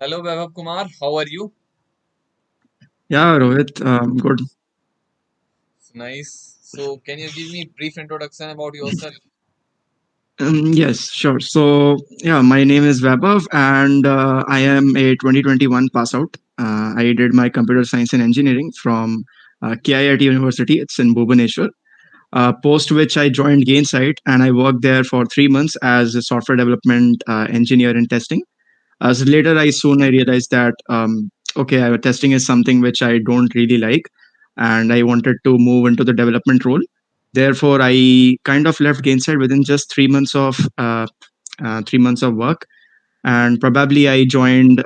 Hello, Vaibhav Kumar. How are you? Yeah, Rohit, good. Nice. So, can you give me brief introduction about yourself? Yes, sure. So, yeah, my name is Vaibhav, and I am a 2021 pass out. I did my computer science and engineering from KIIT University. It's in Bhubaneswar. Post which I joined Gainsight, and I worked there for 3 months as a software development engineer in testing. So later, I realized that okay, testing is something which I don't really like, and I wanted to move into the development role. Therefore, I kind of left Gainsight within just 3 months of 3 months of work, and probably I joined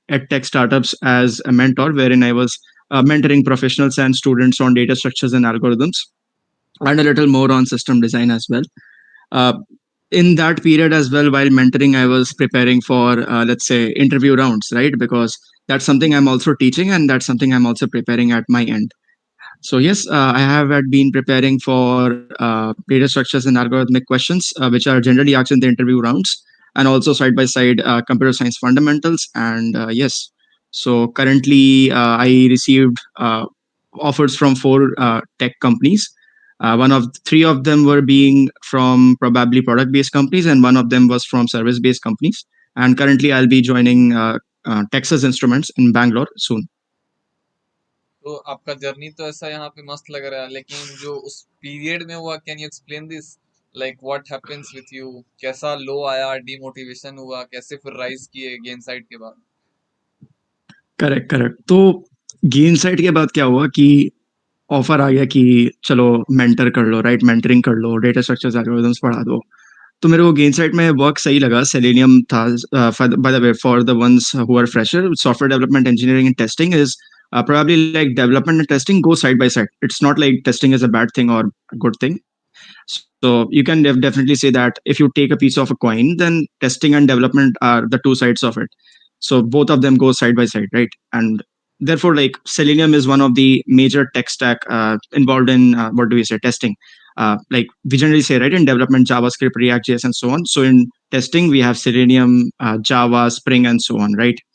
edtech startups as a mentor, wherein I was mentoring professionals and students on data structures and algorithms, and a little more on system design as well. Uh, in that period as well, while mentoring, I was preparing for let's say interview rounds, right? Because that's something I'm also teaching, and that's something I'm also preparing at my end. So yes, I have had been preparing for data structures and algorithmic questions, which are generally asked in the interview rounds, and also side by side computer science fundamentals. And yes, so currently I received offers from four tech companies. One of three of them were being from probably product based companies, and one of them was from service based companies. And currently, I'll be joining Texas Instruments in Bangalore soon. तो आपका journey तो ऐसा यहाँ पे मस्त लग रहा है, लेकिन जो उस पीरियड में हुआ, can you explain this? Like what happens with you? कैसा लो आया, डिमोटिवेशन हुआ, कैसे फिर राइज किए गेन साइड के बाद? Correct correct. तो गेन साइड के बाद क्या हुआ कि ऑफर आ गया कि चलो मेंटर कर लो, राइट? मेंटरिंग कर लो, डेटा स्ट्रक्चर्स एल्गोरिथम्स पढ़ा दो। तो मेरे को गेन साइड में वर्क सही लगा। सेलेनियम था। By the way, for the ones who are fresher, software development engineering and testing is probably like development and testing go side by side. It's not like testing is a bad thing or a good thing. So you can definitely say that if you take a piece of a coin, then testing and development are the two sides of it. So both of them go side by side, right? And therefore, like Selenium is one of the major tech stack involved in what do we say, testing. Like we generally say, right, in development, JavaScript, React JS, and so on. So in testing, we have Selenium, Java, Spring, and so on, right?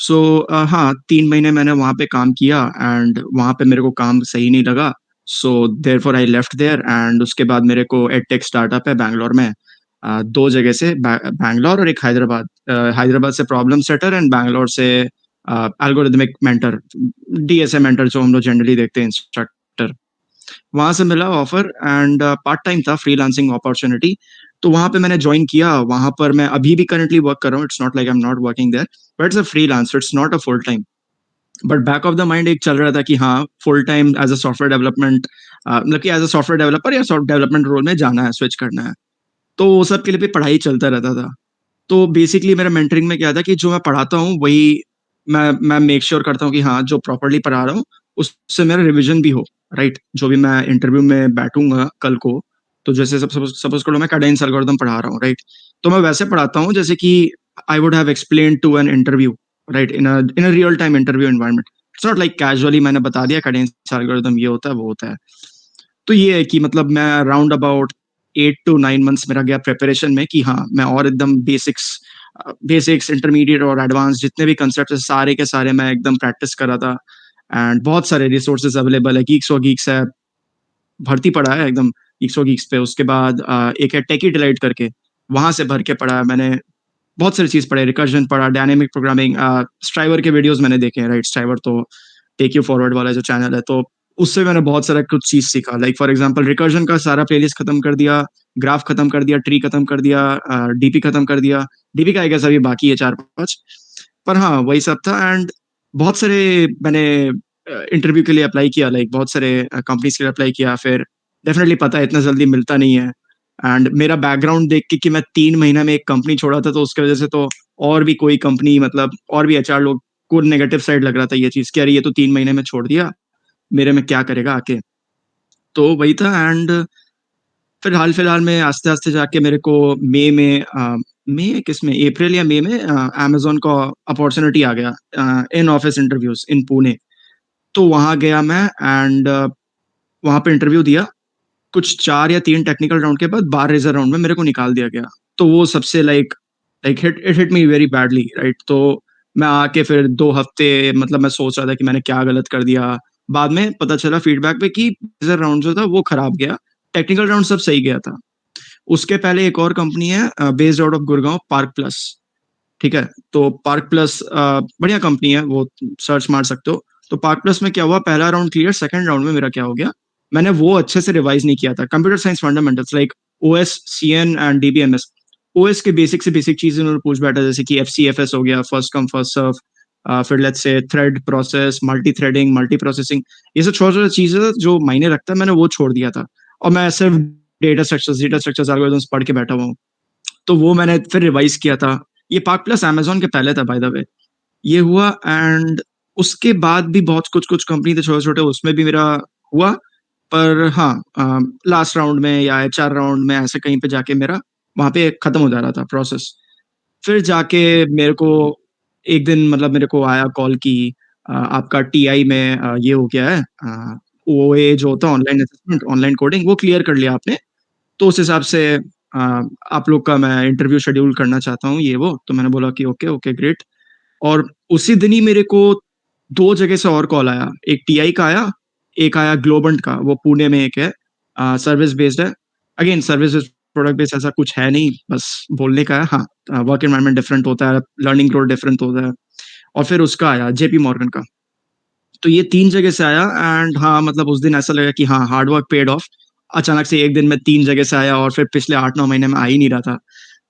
सो हाँ, 3 महीने मैंने वहाँ पे काम किया, and वहाँ पे मेरे को काम सही नहीं लगा। So therefore I left there, and उसके बाद मेरे को एडटेक स्टार्टअप है बैंगलोर में। दो जगह से, बैंगलोर और एक हैदराबाद। हैदराबाद से प्रॉब्लम सेटर, एंड बैंगलोर से एल्गोरिथमिक मेंटर, डीएसए मेंटर जो हम लोग जनरली देखते हैं, इंस्ट्रक्टर। वहाँ से मिला ऑफर, एंड पार्ट टाइम था, फ्रीलांसिंग अपॉर्चुनिटी। तो वहाँ पे मैंने ज्वाइन किया। वहाँ पर मैं अभी भी करंटली वर्क कर रहा हूँ। It's not like I am not working there, but it's a freelance, it's not a full time. But back of the mind एक चल रहा था कि हाँ, full time as a software development, मतलब कि एज अ सॉफ्टवेयर डेवलपर या soft development role में जाना है, स्विच करना है। तो वो सब के लिए भी पढ़ाई चलता रहता था। तो बेसिकली मेरा मेंटरिंग में क्या था कि जो मैं पढ़ाता हूँ वही मैं मेक श्योर करता हूँ कि हाँ, जो प्रॉपर्ली पढ़ा रहा हूँ उससे मेरा रिविजन भी हो, राइट? जो भी मैं इंटरव्यू में बैठूंगा कल को, तो जैसे सपोज करो मैं कैडेंस एल्गोरिथम पढ़ा रहा हूँ, राइट? तो मैं वैसे पढ़ाता हूँ जैसे कि I would have explain to an interview, right, in a real time interview environment. It's not like casually मैंने बता दिया कैडेंस एल्गोरिथम ये होता है, वो होता है। तो ये है कि मतलब मैं राउंड अबाउट 8 to 9 मंथ्स मेरा गया प्रिपरेशन में कि हाँ, मैं और एकदम बेसिक्स इंटरमीडिएट और एडवांस जितने भी कंसेप्ट है सारे के सारे मैं एकदम प्रैक्टिस कर रहा था। एंड बहुत सारे रिसोर्सेज अवेलेबल है, गीक्स है, भर्ती पड़ा है एकदम गीक्स गीक्स पे। उसके बाद एक है टेकी डिलाइट करके, वहां से भर के पढ़ा है मैंने। बहुत सारी चीज पढ़े, रिकर्जन पढ़ा, डायनेमिक प्रोग्रामिंग, स्ट्राइवर के वीडियोस मैंने देखे हैं, राइट? स्ट्राइवर तो टेक यू फॉरवर्ड वाला जो चैनल है, तो उससे मैंने बहुत सारा कुछ चीज सीखा। लाइक फॉर एग्जांपल रिकर्जन का सारा प्लेलिस्ट खत्म कर दिया, ग्राफ खत्म कर दिया, ट्री खत्म कर दिया, डीपी खत्म कर दिया। डीपी का आई गेस अभी बाकी है 4-5, पर हाँ वही सब था। एंड बहुत सारे मैंने इंटरव्यू के लिए अप्लाई किया, लाइक बहुत सारे कंपनीज के लिए अप्लाई किया। फिर डेफिनेटली पता है इतना जल्दी मिलता नहीं है। एंड मेरा बैकग्राउंड देख के कि मैं 3 महीना में एक कंपनी छोड़ा था, तो उसकी वजह से तो और भी कोई कंपनी, मतलब और भी एचआर लोग को नेगेटिव साइड लग रहा था ये चीज कि अरे ये तो 3 महीने में छोड़ दिया, मेरे में क्या करेगा आके। तो वही था। एंड फिर हाल फिलहाल में आस्ते आस्ते जाके मेरे को मई में मई किसमें, अप्रैल या मई में अमेजोन का अपॉर्चुनिटी आ गया, इन ऑफिस इंटरव्यूज इन पुणे। तो वहां गया मैं, एंड वहां पे इंटरव्यू दिया। कुछ 4 या 3 टेक्निकल राउंड के बाद 12 राउंड में मेरे को निकाल दिया गया। तो वो सबसे like like hit it hit me very badly, right? तो मैं आके फिर 2 हफ्ते मतलब मैं सोच रहा था कि मैंने क्या गलत कर दिया। बाद में पता चला फीडबैक पे कि टीज़र राउंड जो था वो खराब गया, टेक्निकल राउंड सब सही गया था। उसके पहले एक और कंपनी है based out of Gurgaon, park plus, ठीक है? तो पार्क प्लस बढ़िया कंपनी है, वो सर्च मार सकते हो। तो पार्क प्लस में क्या हुआ, पहला राउंड क्लियर, सेकंड राउंड में मेरा क्या हो गया, मैंने वो अच्छे से रिवाइज़ नहीं किया था। Computer science fundamentals like OS, CN and DBMS. OS के बेसिक से बेसिक चीज़ें उन्होंने पूछ बैठा, जैसे कि एफसीएफएस हो गया, फर्स्ट कम फर्स्ट सर्व, फिर let's say thread process, multi threading, multi processing, ये सब छोटी-छोटी चीज़ें जो मायने रखता है, मैंने वो छोड़ दिया था। और मैं सिर्फ डेटा स्ट्रक्चर्स, एल्गोरिथम्स पढ़ के बैठा हुआ हूँ। तो वो मैंने फिर रिवाइज़ किया था। ये पार्क प्लस अमेज़न के पहले था बाय द वे। ये हुआ एंड उसके बाद भी बहुत कुछ-कुछ कंपनी थे छोटे-छोटे, उसमें भी मेरा हुआ। पर हाँ, लास्ट राउंड में या एचआर राउंड में ऐसे कहीं पे जाके मेरा वहाँ पे खत्म हो जा रहा था प्रोसेस। फिर जाके मेरे को एक दिन मतलब मेरे को आया कॉल कि आपका टीआई में ये हो गया है, ओए जो होता है ऑनलाइन असेसमेंट, ऑनलाइन कोडिंग, वो क्लियर कर लिया आपने। तो उस हिसाब से आप लोग का मैं इंटरव्यू शेड्यूल करना चाहता हूँ, ये वो। तो मैंने बोला कि ओके, ओके, ग्रेट। और उसी दिन ही मेरे को 2 जगह से और कॉल आया। एक टीआई का आया, एक आया ग्लोबंट का, वो पुणे में एक है, सर्विस बेस्ड है। Again service based, product based ऐसा कुछ है नहीं, बस बोलने का है। हाँ, वर्क एनवायरनमेंट डिफरेंट होता है, लर्निंग ग्रोथ डिफरेंट होता है। और फिर उसका आया जेपी मॉर्गन का। तो ये 3 जगह से आया एंड हाँ, मतलब उस दिन ऐसा लगा कि हाँ, हार्ड वर्क पेड ऑफ। अचानक से एक दिन में 3 जगह से आया और फिर पिछले 8-9 महीने में आ ही नहीं रहा था।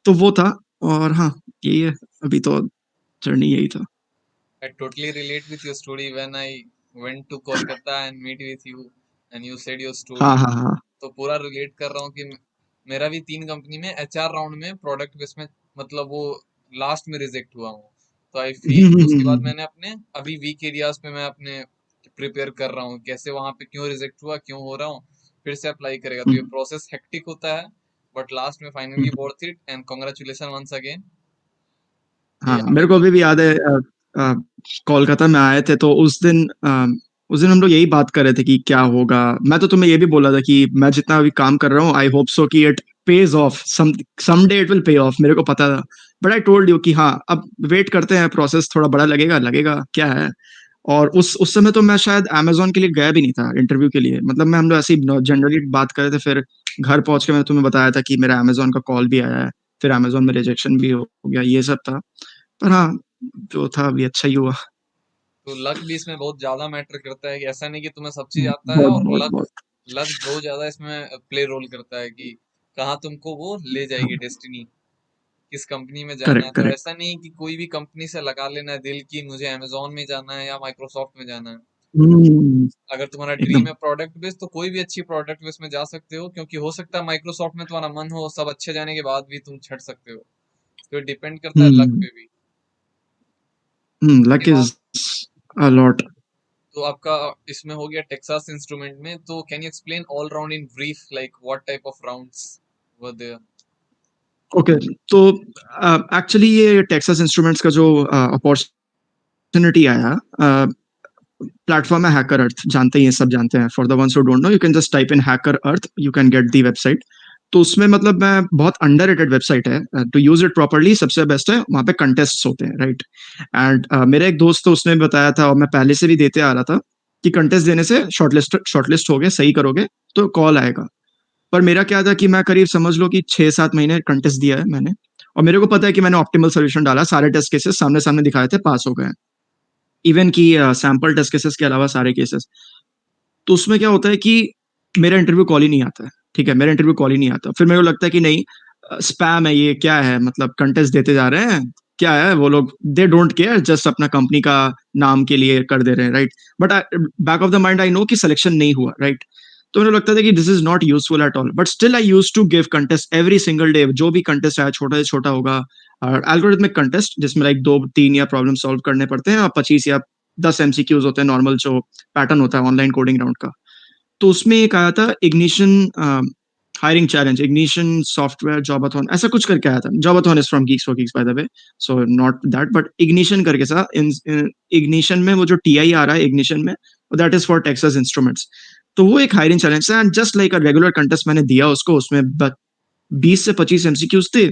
तो वो था। और हाँ, यही है, अभी तो जर्नी यही था। I totally relate with your story when I went to Kolkata and meet with you and you said your story. हाँ, हाँ, हाँ। तो पूरा रिलेट कर रहा हूँ कि मेरा भी 3 कंपनी में एचआर राउंड में प्रोडक्ट बेस में मतलब वो लास्ट में रिजेक्ट हुआ हूँ। तो आई हुँ, फील हुँ, हुँ, उसके बाद हुँ, मैंने अपने अभी वीक एरियाज पे मैं अपने प्रिपेयर कर रहा हूँ कैसे वहां पे क्यों रिजेक्ट हुआ क्यों हो रहा हूँ फिर से अप्लाई करेगा। तो हुँ, ये प्रोसेस हेक्टिक होता है बट लास्ट में हुँ। Finally worth it and congratulation once again हाँ, कि मेरे अभी को भी। अभी भी याद है, अ, कोलकाता में आए थे तो उस दिन हम लोग यही बात कर रहे थे कि क्या होगा। मैं तो तुम्हें ये भी बोला था कि मैं जितना अभी काम कर रहा हूँ, आई होप सो कि it pays off, someday it will pay off, मेरे को पता था। बट आई टोल्ड यू कि हाँ, अब वेट करते हैं, प्रोसेस थोड़ा बड़ा लगेगा, लगेगा, क्या है। और उस समय तो मैं शायद अमेज़न के लिए गया भी नहीं था इंटरव्यू के लिए। मतलब मैं हम लोग ऐसे ही जनरली बात कर रहे थे, फिर घर पहुँच के मैंने तुम्हें बताया था कि मेरा अमेज़न का कॉल भी आया है, फिर अमेज़न में रिजेक्शन भी हो गया, ये सब था। पर हाँ, जो था अभी अच्छा ही हुआ। तो लक भी इसमें बहुत ज्यादा मैटर करता है कि ऐसा नहीं कि तुम्हें सब चीज आता है बहुत, और बहुत, लक बहुत। लक बहुत ज्यादा इसमें प्ले रोल करता है कि कहाँ तुमको वो ले हाँ, जाएगी डेस्टिनी किस कंपनी में जाना है। करेक्ट, तो करेक्ट। ऐसा नहीं कि कोई भी कंपनी से लगा लेना है दिल की मुझे अमेजोन में जाना है या माइक्रोसॉफ्ट में जाना है। हुँ, अगर तुम्हारा एकदम। ड्रीम है प्रोडक्ट बेस तो कोई भी अच्छी प्रोडक्ट बेस में जा सकते हो क्योंकि हो सकता है माइक्रोसॉफ्ट में तुम्हारा मन हो सब अच्छे जाने के बाद भी तुम छट सकते हो। तो डिपेंड करता है लक हुँ, पे भी। लक उसके बाद इज़ अ लॉट। तो आपका इसमें हो गया टेक्सास इंस्ट्रूमेंट में तो can you explain all round in brief like what type of rounds were there. Okay, तो एक्चुअली ये टेक्सास इंस्ट्रूमेंट्स का जो अपॉर्च्युनिटी आया, प्लेटफ़ॉर्म है हैकर अर्थ, जानते ही हैं, सब जानते हैं। For the ones who don't know, you can just type in hacker earth, you can get the website. तो उसमें मतलब मैं बहुत अंडररेटेड वेबसाइट है, टू यूज़ इट प्रॉपर्ली सबसे बेस्ट है, वहाँ पे कंटेस्ट्स होते हैं, राइट? एंड मेरा एक दोस्त तो उसने बताया था और मैं पहले से भी देते आ रहा था कि कंटेस्ट देने से शॉर्टलिस्ट होगे, सही करोगे, तो कॉल आएगा। पर मेरा क्या था कि मैं करीब समझ लो कि 6-7 महीने कंटेस्ट दिया है मैंने, और मेरे को पता है कि मैंने ऑप्टिमल सॉल्यूशन डाला, सारे टेस्ट केसेस सामने-सामने दिखाए थे, पास हो गए हैं। इवन कि सैंपल टेस्ट केसेस के अलावा सारे केसेस। तो उसमें क्या होता है कि मेरा इंटरव्यू कॉल ही नहीं आता है, ठीक है? मेरा इंटरव्यू कॉल ही नहीं आता। फिर मेरे को लगता है कि नहीं, स्पैम है ये, क्या है, मतलब कंटेस्ट देते जा रहे हैं, क्या है, वो लोग दे डोंट केयर, जस्ट अपना कंपनी का नाम के लिए कर दे रहे हैं, right? But back of the mind I know कि सिलेक्शन नहीं हुआ, राइट? तो मेरे को लगता था कि this is not useful at all, but still I used to give contest every single day, जो भी कंटेस्ट आया, छोटा से छोटा होगा, एल्गोरिथमिक कंटेस्ट जिसमें लाइक 2-3 या प्रॉब्लम सॉल्व करने पड़ते हैं, और 25 या 10 एमसीक्यूज़ होते हैं, नॉर्मल जो पैटर्न होता है ऑनलाइन कोडिंग राउंड का। तो उसमें एक आया था Ignition hiring challenge, Ignition software Jobathon, ऐसा कुछ करके आया था। Jobathon is from Geeks for Geeks by the way, so not that, but Ignition करके था। इग्निशन में वो जो टीआई आ रहा है इग्निशन में, that is for Texas instruments. तो वो एक हायरिंग चैलेंज था and just like a regular contest मैंने दिया उसको, उसमें 20 से 25 एमसीक्यूज़ थे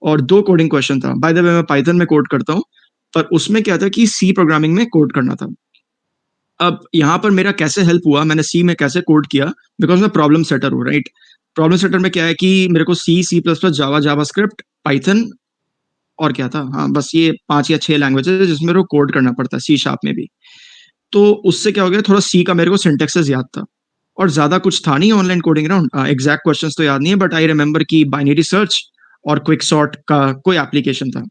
और 2 कोडिंग क्वेश्चन था। बाय द वे मैं पाइथन में कोड करता हूँ, पर उसमें क्या था कि सी प्रोग्रामिंग में कोड करना था। अब यहाँ पर मेरा कैसे हेल्प हुआ, मैंने सी में कैसे कोड किया, बिकॉज़ मैं प्रॉब्लम सेटर हूँ, राइट? प्रॉब्लम सेटर में क्या है कि मेरे को सी, सी प्लस प्लस, जावा, जावास्क्रिप्ट, पाइथन और क्या था? हाँ, बस ये 5 या 6 लैंग्वेजेज़ है जिसमें मेरे को कोड करना पड़ता है, सी शार्प में भी। तो उससे क्या हो गया, थोड़ा सी का मेरे को सिंटैक्सेस याद था और ज़्यादा कुछ था नहीं online coding around. Exact questions तो याद नहीं है, बट आई रिमेंबर कि बाइनरी सर्च और क्विक सॉर्ट का कोई एप्लीकेशन था।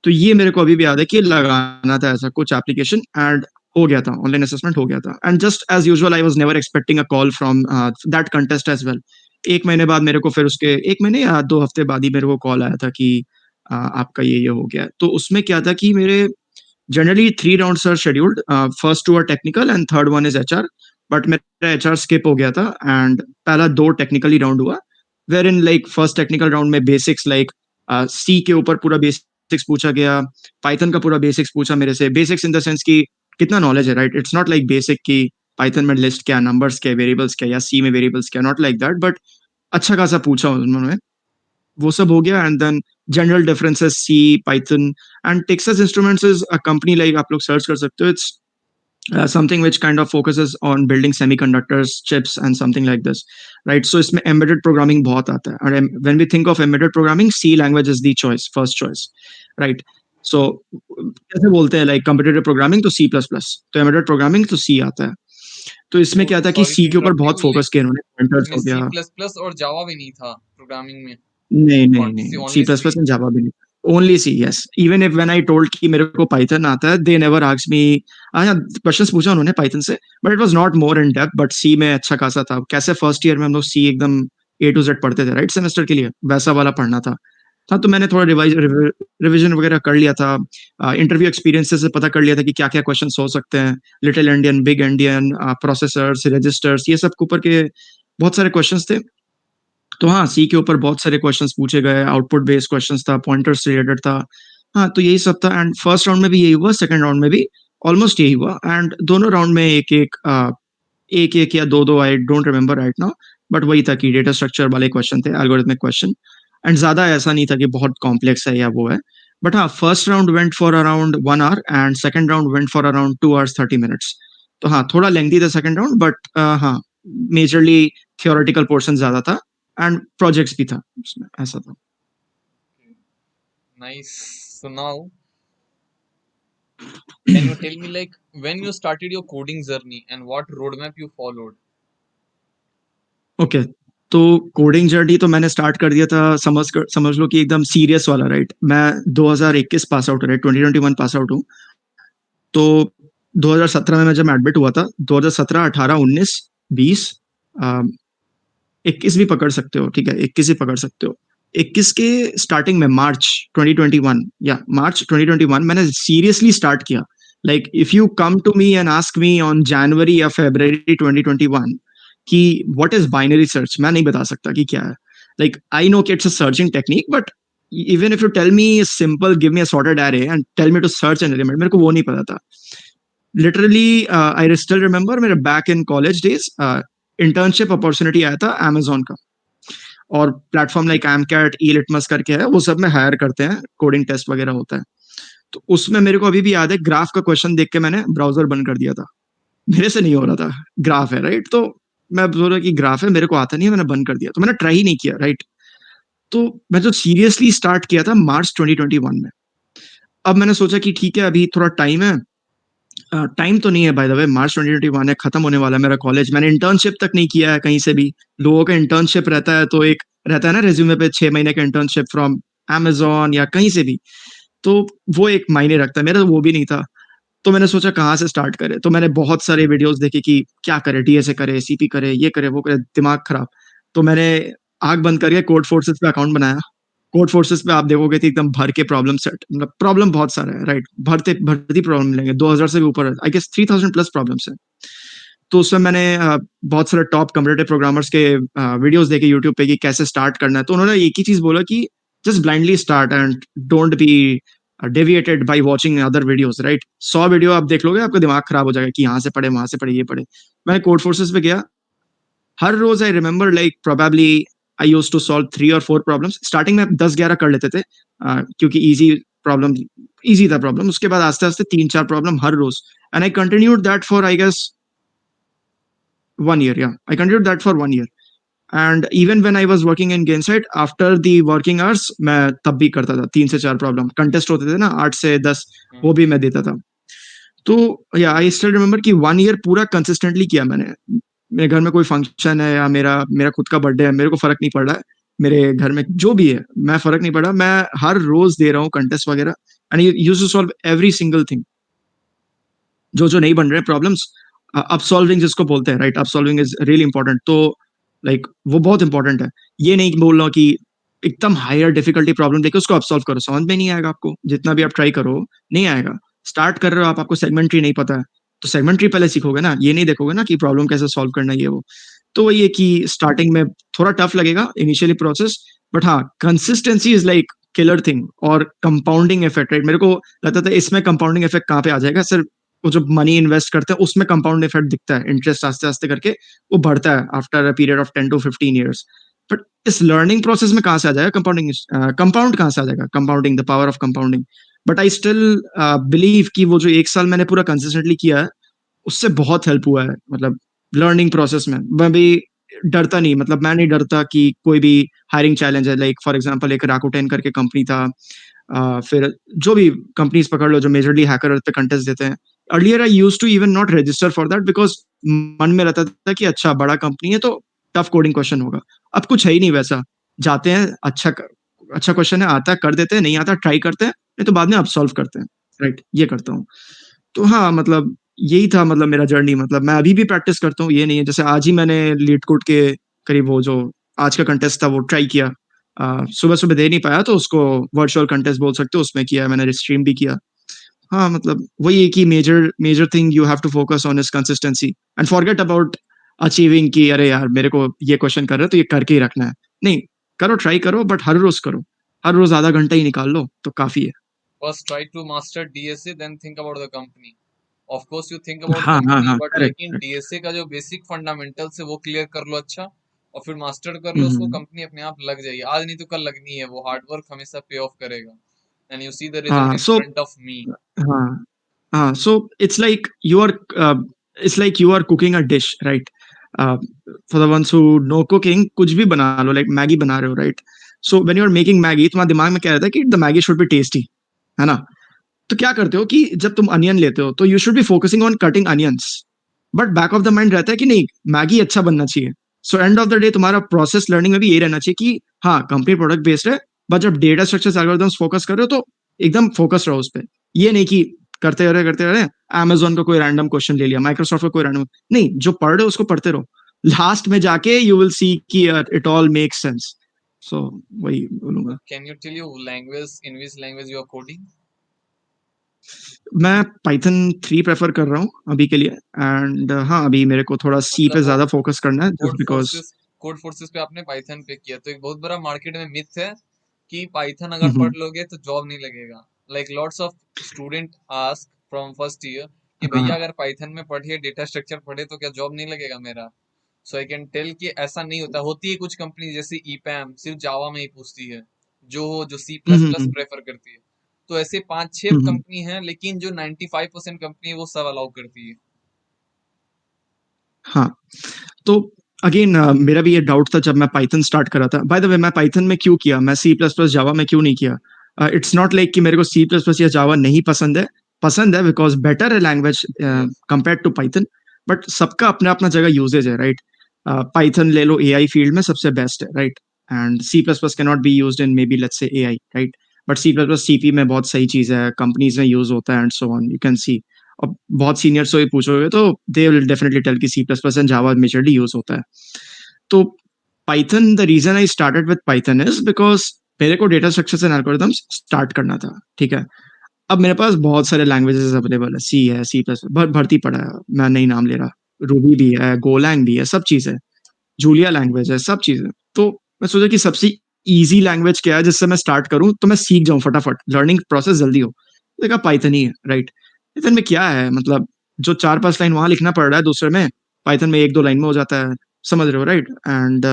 तो ये मेरे को अभी भी याद है कि लगाना था ऐसा कुछ एप्लीकेशन, एंड हो गया था, ऑनलाइन असेसमेंट हो गया था। And just as usual I was never expecting a call from that contest as well. 1 महीने बाद मेरे को फिर उसके 1 महीने या 2 हफ्ते बाद ही मेरे को कॉल आया था कि आपका ये हो गया है। तो उसमें क्या था कि मेरे generally 3 rounds are scheduled, first 2 are technical and third one is HR, but मेरा एचआर स्किप हो गया था एंड पहला 2 टेक्निकली राउंड हुआ, wherein like first technical round में बेसिक्स लाइक सी के ऊपर पूरा बेसिक्स पूछा गया, पाइथन का पूरा बेसिक्स पूछा मेरे से, बेसिक्स इन द सेंस कि कितना नॉलेज है, right? It's not like basic कि पाइथन में लिस्ट क्या, नंबर्स क्या, वेरिएबल्स क्या, या सी में वेरिएबल्स क्या, नॉट लाइक दैट, बट अच्छा खासा पूछा उन्होंने। वो सब हो गया and then general differences C, Python and Texas instruments is a company, like आप लोग सर्च कर सकते हो। It's something which kind of focuses on building semiconductors, chips, and something like this, right? So इसमें embedded programming बहुत आता है, और when we think of embedded programming, C language is the choice, first choice, right? So कैसे बोलते हैं like competitive programming तो C++, तो embedded programming तो C आता है। तो इसमें तो क्या था कि सॉरी C टू के ऊपर इंटरप्ट यू, बहुत फोकस किया इन्होंने, पॉइंटर्स इसमें हो सी गया। प्लस प्लस और जावा भी नहीं था प्रोग्रामिंग में? नहीं, नहीं, कौन सी, नहीं, C only plus C? Plus and Java भी नहीं। Only C, yes. Even if when I told कि मेरे को पाइथन आता है, दे नेवर आस्क्ड मी। हाँ, क्वेश्चंस पूछा उन्होंने पाइथन से, but it was not more in depth, but C में अच्छा खासा था। कैसे फर्स्ट ईयर में हम लोग सी एकदम ए टू जेड पढ़ते थे, राइट, सेमेस्टर के लिए, वैसा वाला पढ़ना था। हाँ, तो मैंने थोड़ा रिवीजन वगैरह कर लिया था। इंटरव्यू एक्सपीरियंसेस से पता कर लिया था कि क्या-क्या क्वेश्चंस हो सकते हैं। Little endian, big endian, processors, registers, ये सब के ऊपर के बहुत सारे क्वेश्चंस थे। तो हाँ, सी के ऊपर बहुत सारे क्वेश्चंस पूछे गए, आउटपुट बेस्ड क्वेश्चंस था, पॉइंटर्स से रिलेटेड था। हाँ, तो यही सब था एंड फर्स्ट राउंड में भी यही हुआ, सेकंड राउंड में भी ऑलमोस्ट यही हुआ एंड दोनों राउंड में एक-एक या 2-2, I don't remember right now, but वही था कि डेटा स्ट्रक्चर वाले क्वेश्चन थे, एल्गोरिथमिक क्वेश्चन, एंड ज़्यादा ऐसा नहीं था कि बहुत कॉम्प्लेक्स है या वो है। बट हाँ, first round went for around 1 our and second round went for around 2 hours 30 minutes. तो हाँ, थोड़ा लेंथी था सेकंड राउंड, बट हाँ, मेजरली थियोरेटिकल पोर्शन ज़्यादा था एंड प्रोजेक्ट्स भी था उसमें, ऐसा था। Nice. So now can you tell me like when you started your coding journey and what roadmap you followed? Okay, तो कोडिंग जर्नी तो मैंने स्टार्ट कर दिया था, समझ लो कि एकदम सीरियस वाला, राइट? मैं 2021 pass out, right, 2021 pass out हूँ। तो 2017 में मैं जब एडमिट हुआ था, 2017, 18, 19, 20, 21 भी पकड़ सकते हो, ठीक है, 21 ही पकड़ सकते हो। 21 के स्टार्टिंग में मार्च 2021, या मार्च 2021 मैंने सीरियसली स्टार्ट किया। Like if you come to me and ask me on January या फरवरी 2021 कि व्हाट इज बाइनरी सर्च, मैं नहीं बता सकता कि क्या है। लाइक आई नो कि it's a searching technique, but even if you tell me simple, give me a sorted array and tell me to search an element, मेरे को वो नहीं पता था। लिटरली आई स्टिल रिमेंबर मेरे back in college days internship opportunity आया था Amazon का, और platform like AMCAT, e litmus करके है, वो सब में हायर करते हैं, कोडिंग टेस्ट वगैरह होता है। तो उसमें मेरे को अभी भी याद है, ग्राफ का क्वेश्चन देख के मैंने ब्राउजर बंद कर दिया था। मेरे से नहीं हो रहा था, ग्राफ है, राइट? तो मैं बोल रहा कि ग्राफ है, मेरे को आता नहीं है, मैंने बंद कर दिया, तो मैंने ट्राई ही नहीं किया, राइट? तो मैं जो सीरियसली स्टार्ट किया था मार्च 2021 में। अब मैंने सोचा कि ठीक है, अभी थोड़ा टाइम है। टाइम तो नहीं है, बाय द वे, मार्च 2021 है, खत्म होने वाला है मेरा कॉलेज, मैंने इंटर्नशिप तक नहीं किया है कहीं से भी। लोगों का इंटर्नशिप रहता है, तो एक रहता है ना रेज्यूमे पे, 6 महीने का इंटर्नशिप फ्रॉम अमेजोन या कहीं से भी, तो वो एक मायने रखता है, मेरा तो वो भी नहीं था। तो मैंने सोचा कहाँ से स्टार्ट करें, तो मैंने बहुत सारे वीडियोस देखे कि क्या करे, डीएसए करे, सीपी करे, ये करे, वो करे, दिमाग खराब। तो मैंने आंख बंद करके कोड फोर्सेस पे अकाउंट बनाया। कोड फोर्सेस पे आप देखोगे तो एकदम भर के प्रॉब्लम सेट, मतलब प्रॉब्लम बहुत सारा है, राइट? भरते भरती प्रॉब्लम मिलेंगे, 2000 से भी ऊपर है, आई गेस 3000 प्लस प्रॉब्लम्स है। तो उसमें मैंने बहुत सारे टॉप कम्पिटिटिव प्रोग्रामर्स के वीडियोस देखे यूट्यूब पे कि कैसे स्टार्ट करना है। तो उन्होंने एक ही चीज बोला कि just blindly start and don't be deviated by watching other videos, right? 100 video आप देख लोगे, आपका दिमाग खराब हो जाएगा कि यहाँ से पढ़े, वहां से पढ़े, ये पढ़े। मैं कोड फोर्सेस पे गया, हर रोज I remember like probably I used to solve 3 और 4 प्रॉब्लम्स। स्टार्टिंग में 10-11 कर लेते थे, क्योंकि इजी प्रॉब्लम ईज़ी था प्रॉब्लम। उसके बाद आस्ते-आस्ते 3-4 प्रॉब्लम हर रोज़ and I continued that for I guess 1 year, या I continued that for 1 year. And even when I was working in Gainsight after the working hours मैं तब भी करता था 3 से 4 प्रॉब्लम। कंटेस्ट होते थे ना 8 से 10, वो भी मैं देता था। तो या आई स्टिल रिमेंबर कि 1 ईयर पूरा कंसिस्टेंटली किया मैंने। मेरे घर में कोई फंक्शन है या मेरा मेरा खुद का बर्थडे है, मेरे को फ़र्क नहीं पड़ रहा है। मेरे घर में जो भी है, मैं फ़र्क नहीं पड़ रहा, मैं हर रोज़ दे रहा हूँ कंटेस्ट वगैरह and you used to solve every single thing. जो नहीं बन रहे प्रॉब्लम्स, अप सॉल्विंग जिसको बोलते हैं, right? Up solving is really important. तो लाइक वो बहुत इम्पोर्टेंट है। ये नहीं बोल रहा हूँ कि एकदम हायर डिफिकल्टी प्रॉब्लम देके उसको आप सॉल्व करो, समझ में नहीं आएगा आपको। जितना भी आप ट्राई करो, नहीं आएगा। स्टार्ट कर रहे हो आप, आपको सेगमेंट्री नहीं पता है, तो सेगमेंट्री पहले सीखोगे ना, ये नहीं देखोगे ना कि प्रॉब्लम कैसे सॉल्व करना है ये वो। तो वही है कि स्टार्टिंग में थोड़ा टफ लगेगा इनिशियली प्रोसेस, बट हाँ, consistency is like killer thing और कंपाउंडिंग इफेक्ट, राइट? मेरे को लगता था इसमें कंपाउंडिंग इफेक्ट कहाँ पे आ जाएगा, सिर्फ वो जो मनी इन्वेस्ट करते हैं उसमें कंपाउंड इफेक्ट दिखता है, इंटरेस्ट आस्ते-आस्ते करके वो बढ़ता है after a period of 10 to 15 years. बट इस लर्निंग प्रोसेस में कहाँ से आ जाएगा कंपाउंडिंग, कंपाउंड कहाँ से आ जाएगा? Compounding, the power of compounding. But I still believe कि वो जो 1 साल मैंने पूरा कंसिस्टेंटली किया है, उससे बहुत हेल्प हुआ है, मतलब लर्निंग प्रोसेस में। मैं भी डरता नहीं, मतलब मैं नहीं डरता कि कोई भी हायरिंग चैलेंज है, लाइक फॉर एग्जांपल एक राकुटेन करके कंपनी था, फिर जो भी कंपनीज पकड़ लो जो मेजरली हैकर पे कंटेस्ट देते हैं। Earlier I used to even not register for that because मन में रहता था कि अच्छा बड़ा कंपनी है तो टफ कोडिंग क्वेश्चन होगा। अब कुछ है ही नहीं वैसा। जाते हैं, अच्छा क्वेश्चन है, आता है कर देते हैं, नहीं आता ट्राई करते हैं, नहीं तो बाद में अब सॉल्व करते हैं। राइट, ये करता हूँ। तो हाँ, मतलब यही था, मतलब मेरा जर्नी, मतलब मैं अभी भी प्रैक्टिस करता हूँ, ये नहीं है। जैसे आज ही मैंने लीड कोड के करीब वो जो आज का कंटेस्ट था वो ट्राई किया। सुबह-सुबह दे नहीं पाया तो उसको वर्चुअल कंटेस्ट बोल सकते हो, उसमें किया मैंने, स्ट्रीम भी किया। हाँ, मतलब वही है कि major major thing you have to focus on is consistency and forget about achieving कि अरे यार मेरे को ये क्वेश्चन कर रहे हो तो ये करके ही रखना है। नहीं, करो, ट्राई करो, बट हर रोज़ करो। हर रोज़ आधा घंटा ही निकाल लो तो काफ़ी है। First try to master DSA, then think about the company. Of course you think about हाँ, हाँ, company, हाँ, but करेक्ट, लेकिन करेक्ट। DSA का जो बेसिक फंडामेंटल्स है वो क्लियर कर लो अच्छा, और फिर मास्टर कर हुँ, लो उसको, हुँ। कंपनी अपने आप लग जाएगी। आज नहीं तो कल लगनी है, वो हार्ड वर्क हमेशा पे ऑफ करेगा। And you see the result हाँ, इन सो फ्रंट ऑफ मी। हाँ, हाँ, so it's like you are cooking a dish, right? Uh, for the ones who know cooking, कुछ भी बना लो, like मैगी बना रहे हो, right? So when you are making Maggi, तुम्हारे दिमाग में क्या रहता है कि the Maggi should be tasty, है ना? तो क्या करते हो कि जब तुम अनियन लेते हो, तो you should be focusing on cutting onions, but back of the mind रहता है कि नहीं, मैगी अच्छा बनना चाहिए। So end of the day तुम्हारा प्रोसेस लर्निंग में भी यही रहना चाहिए कि हाँ, कंपनी प्रोडक्ट बेस्ड है, बट जब डेटा स्ट्रक्चर्स एल्गोरिथम्स फोकस कर रहे हो तो एकदम फोकस रहो उस पे। ये नहीं कि करते रहे अमेज़न का कोई रैंडम क्वेश्चन ले लिया, माइक्रोसॉफ्ट का कोई रैंडम, नहीं, जो पढ़ रहे हो उसको पढ़ते रहो। लास्ट में जाके यू विल सी कि it all makes sense. So वही बोलूँगा। Can you tell you language, in which language you are coding? मैं पाइथन 3 प्रेफ़र कर रहा हूँ अभी के लिए एंड हाँ, अभी मेरे को थोड़ा सी मतलब पे वो ज़्यादा फ़ोकस करना है just code because forces, code forces पे आपने पाइथन पे किया, तो एक बहुत बड़ा मार्केट में मिथ है कि पाइथन हुँ, अगर हुँ। पढ़ लोगे तो जॉब नहीं लगेगा। Like lots of student ask from first year कि भैया हाँ। अगर पाइथन में पढ़िए, डेटा स्ट्रक्चर पढ़े तो क्या जॉब नहीं लगेगा मेरा? सो आई कैन टेल कि ऐसा नहीं होता। होती है कुछ कंपनी जैसे ईपैम सिर्फ जावा में ही पूछती है, जो सी हुँ, प्लस हुँ, प्लस हुँ। प्रेफर करती है। तो ऐसे पांच छह हुँ, हुँ। कंपनी हैं, लेकिन जो 95% कंपनी है वो सब अलाउ करती है। हाँ, तो अगेन मेरा भी ये डाउट था जब मैं पाइथन स्टार्ट करा था। बाय द वे मैं पाइथन में क्यों किया? मैं सी प्लस प्लस, जावा में क्यों नहीं किया? इट्स नॉट लाइक कि मेरे को सी प्लस प्लस या जावा नहीं पसंद है बिकॉज़ बेटर है language yes. Compared to Python, but सबका अपना-अपना जगह यूसेज है, राइट? पाइथन ले लो एआई फील्ड में सबसे बेस्ट है, right? And C plus plus can not be used in maybe let's say AI, right? But C plus plus CP में बहुत सही चीज़ है, कंपनीज़ में यूज़ होता है and so on, you can see. अब बहुत सीनियर से पूछोगे तो दे विल डेफिनिटली टेल कि C plus plus and Java majorly use होता है। तो Python, the reason I started with Python is because मेरे को data structures and algorithms start करना था, ठीक है? अब मेरे पास बहुत सारे लैंग्वेजेज़ अवेलेबल है, सी है, सी प्लस भर्ती पड़ा है, मैं नहीं नाम ले रहा। रूबी भी है, गोलैंग भी है, सब चीज़ है। जूलिया लैंग्वेज है, सब चीज़ है। तो मैं सोचा कि सबसे ईज़ी लैंग्वेज क्या है जिससे मैं स्टार्ट करूँ तो मैं सीख जाऊँ फटाफट, लर्निंग प्रोसेस जल्दी हो। देखा पाइथन ही है, राइट? पाइथन में क्या है, मतलब जो 4-5 लाइन वहाँ लिखना पड़ रहा है दूसरे में, पाइथन में 1-2 लाइन में हो जाता है, समझ रहे हो, राइट? एंड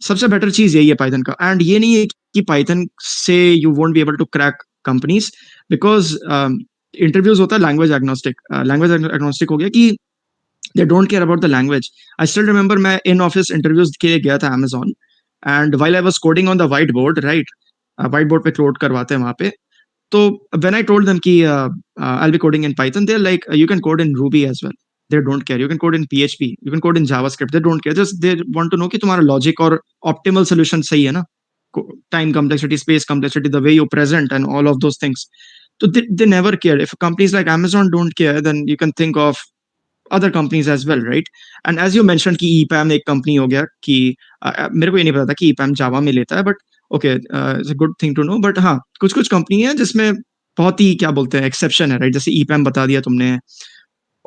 सबसे बेटर चीज़ यही है पाइथन का, एंड ये नहीं है कि पाइथन से you won't be able to crack companies, because interviews होता है लैंग्वेज एग्नोस्टिक हो गया कि they don't care about the language. I still remember मैं in office interviews के लिए गया था Amazon, and while I was coding on the whiteboard, right, whiteboard पे कोड करवाते हैं वहाँ पे. तो when I told them कि I'll be coding in Python, they're like, you can code in Ruby as well. They don't care. You can code in PHP. You can code in JavaScript. They don't care. Just they want to know कि तुम्हारा logic और optimal solution सही है ना? Time complexity, space complexity, the way you present, and all of those things. So they never care. If companies like Amazon don't care, then you can think of other companies as well, right? And as you mentioned कि EPAM एक company हो गया कि मेरे को ये नहीं पता था कि EPAM जावा में लेता है, but okay, it's a good thing to know. But हाँ, कुछ कुछ कंपनी है जिसमें बहुत ही क्या बोलते हैं एक्सेप्शन है, राइट? जैसे EPAM बता दिया तुमने,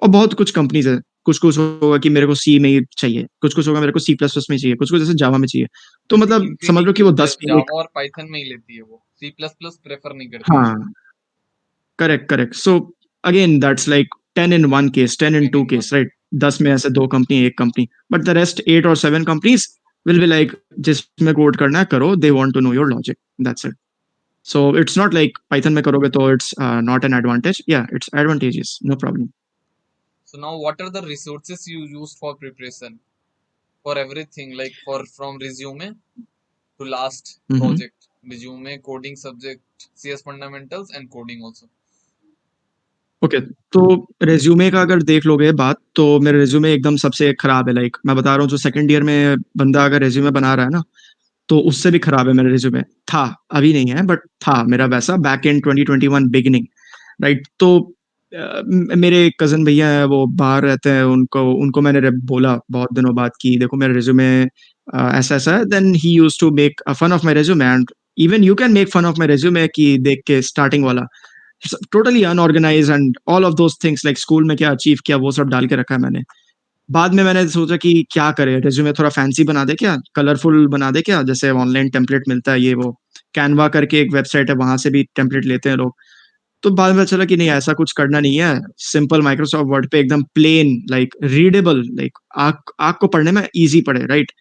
और बहुत कुछ कंपनीज है. कुछ कुछ होगा कि मेरे को सी में ही चाहिए, कुछ कुछ होगा मेरे को C++ में चाहिए, कुछ कुछ जैसे जावा में चाहिए. तो जैसे मतलब समझ लो कि इन्फिनिटी वो 10 में एक. जावा और पाइथन में ही लेती है, वो सी प्लस प्लस प्रेफर नहीं करती है. हाँ, correct correct. So again that's like 10 in one case, 10 in ten two in one. case, right? 10 में ऐसे 2 कंपनी, एक company. But the rest 8 or 7 companies will be like, जिसमें कोड करना है करो, they want to know your logic. That's it. So it's not like Python में करोगे तो it's not an advantage. Yeah, it's advantageous, no problem. So now what are the resources you use for preparation for everything, like for from resume to last Mm-hmm. project? Resume, coding subject, CS fundamentals and coding also. Okay, तो resume का अगर देख लोगे बात, तो मेरा resume एकदम सबसे खराब है. लाइक मैं बता रहा हूँ, जो सेकंड ईयर में बंदा अगर रेज्यूमे बना रहा है ना, तो उससे भी खराब है मेरा रिज्यूमे. था, अभी नहीं है, बट था मेरा वैसा बैक इन 2021 बिगिनिंग, राइट? तो मेरे कजन भैया हैं, वो बाहर रहते हैं, उनको उनको मैंने बोला बहुत दिनों बाद कि देखो मेरा रिज्यूमे ऐसा ऐसा है. Then he use to make fun of my resume, and even you can make fun of my resume कि देख के स्टार्टिंग वाला totally unorganize and all of those things, like school में क्या अचीव किया वो सब डाल के रखा है मैंने. बाद में मैंने सोचा कि क्या करे, रिज्यूमे थोड़ा फैंसी बना दे क्या, कलरफुल बना दे क्या, जैसे ऑनलाइन टेम्पलेट मिलता है ये वो. कैनवा करके एक वेबसाइट है, वहां से भी टेम्पलेट लेते हैं लोग. तो बाद में पता चला कि नहीं, ऐसा कुछ करना नहीं है. सिंपल माइक्रोसॉफ्ट वर्ड पे एकदम प्लेन, लाइक रीडेबल, लाइक आँख आँख को पढ़ने में इजी पड़े, राइट?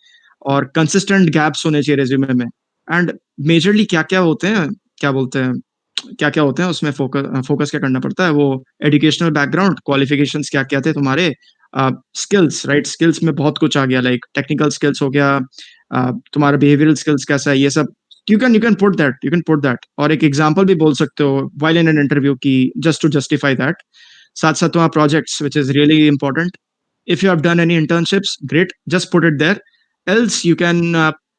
और कंसिस्टेंट गैप्स होने चाहिए रिज्यूमे में. एंड मेजरली क्या क्या होते हैं, क्या बोलते हैं, क्या क्या होते हैं उसमें, फोकस फोकस क्या करना पड़ता है, वो एजुकेशनल बैकग्राउंड, क्वालिफिकेशंस क्या क्या थे तुम्हारे, स्किल्स, राइट? स्किल्स में बहुत कुछ आ गया, लाइक टेक्निकल स्किल्स हो गया, तुम्हारा बिहेवियरल स्किल्स कैसा है, ये सब. यू कैन पुट दैट और एक एग्जांपल भी बोल सकते हो व्हाइल इन एन इंटरव्यू की, जस्ट टू जस्टिफाई दैट. साथ साथ तुम्हारा projects, which is really important. If you have done any internships, great, just put it there. Else you can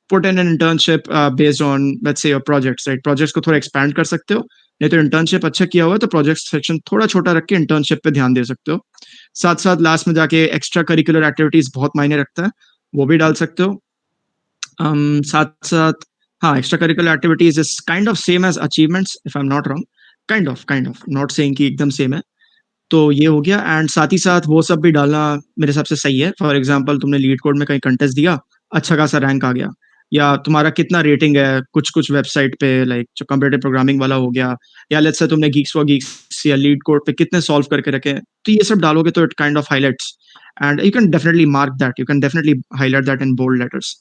put in an internship based on, let's say, your projects, right? Projects को थोड़ा expand कर सकते हो. नहीं तो internship अच्छा किया हुआ है तो project section थोड़ा छोटा रख के internship पे ध्यान दे सकते हो. साथ साथ लास्ट में जाके एक्स्ट्रा करिकुलर एक्टिविटीज बहुत मायने रखता है, वो भी डाल सकते हो. साथ साथ हाँ, extra curricular activities is kind of same as achievements, if I am not wrong. Kind of not saying कि एकदम सेम है. तो ये हो गया. एंड साथ ही साथ वो सब भी डालना मेरे हिसाब से सही है. फॉर एग्जांपल तुमने लीड कोड में कहीं कंटेस्ट दिया, अच्छा खासा रैंक आ गया, या तुम्हारा कितना रेटिंग है कुछ कुछ वेबसाइट पे, लाइक जो कंप्यूटर प्रोग्रामिंग वाला हो गया, या लेट्स से तुमने गीक्स फॉर गीक्स या लीड कोड पे कितने सॉल्व करके रखे हैं, तो ये सब डालोगे तो it kind of highlights. And you can definitely mark that, you can definitely highlight that in bold letters.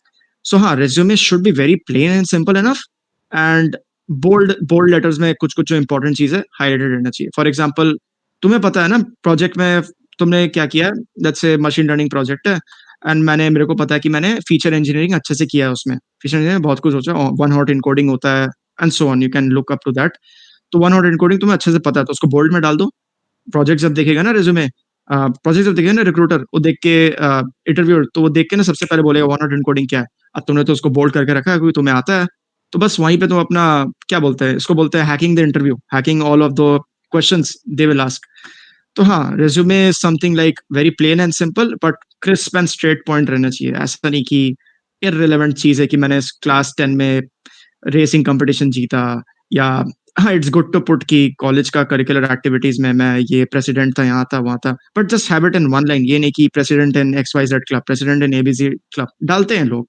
So हाँ, resume should be very plain and simple enough. And bold bold letters में कुछ कुछ जो important चीज है highlighted रहना चाहिए. For example, तुम्हें पता है ना प्रोजेक्ट में तुमने क्या किया है, let's say machine learning project है, एंड मेरे को पता है कि मैंने फीचर इंजीनियरिंग अच्छे से किया है उसमें. फीचर इंजीनियरिंग बहुत कुछ होता है, वन हॉट इनकोडिंग होता है, and so on, you can look up to that. तो वन हॉट इनकोडिंग तुम्हें अच्छे से पता है, तो उसको बोल्ड में डाल दो. प्रोजेक्ट जब देखेगा ना रिज्यूमे, प्रोजेक्ट जब देखेगा ना रिक्रूटर, वो देख के इंटरव्यूअर, तो वो देख के ना सबसे पहले बोलेगा वन हॉट इनकोडिंग क्या है. अब तुमने तो उसको बोल्ड करके रखा है क्योंकि तुम्हें आता है. तो बस वहीं पे तुम अपना, क्या बोलते हैं इसको, बोलते हैं hacking the interview, hacking all of the questions they will ask. तो हाँ, resume is something like very plain and simple, but crisp and straight point रहना चाहिए. ऐसा नहीं कि इररिलेवेंट चीज है कि मैंने क्लास 10 में रेसिंग कंपटीशन जीता, या हाँ, इट्स गुड टू पुट कि कॉलेज का करिकुलर एक्टिविटीज में मैं ये प्रेसिडेंट था, यहाँ था, वहाँ था, but just have it in one line. ये नहीं कि president in XYZ club, president in ABC club डालते हैं लोग.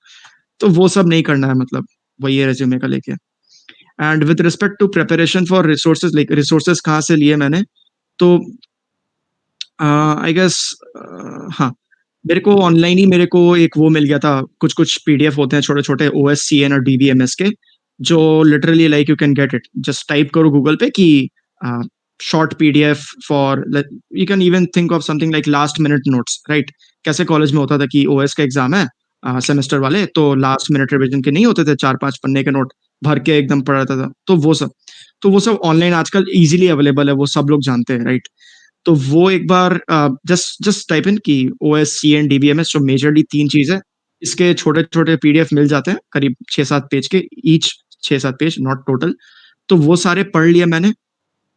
तो वो सब नहीं करना है, मतलब वही है रेज्यूमे का लेके. And with respect to preparation for resources, like resources कहाँ से लिए मैंने, तो आई गेस, हाँ, मेरे को ऑनलाइन ही मेरे को एक वो मिल गया था, कुछ कुछ PDF होते हैं छोटे छोटे OSCN और DBMS के. जो literally like you can get it, just type करो गूगल पे कि short PDF for, you can even think of something like last minute notes, right? कैसे कॉलेज में होता था कि ओएस का एग्जाम है सेमेस्टर वाले, तो लास्ट मिनट रिवीजन के नहीं होते थे 4-5 पन्ने के नोट भर के एकदम पढ़ रहता था, तो वो सब ऑनलाइन आजकल इजीली अवेलेबल है, वो सब लोग जानते हैं, राइट? तो वो एक बार जस्ट जस्ट टाइप इन कि ओएस सी एंड डीबीएमएस, जो मेजरली 3 चीज है, इसके छोटे छोटे पीडीएफ मिल जाते हैं करीब 6-7 पेज के ईच, 6-7 पेज नॉट टोटल। तो वो सारे पढ़ लिए मैंने,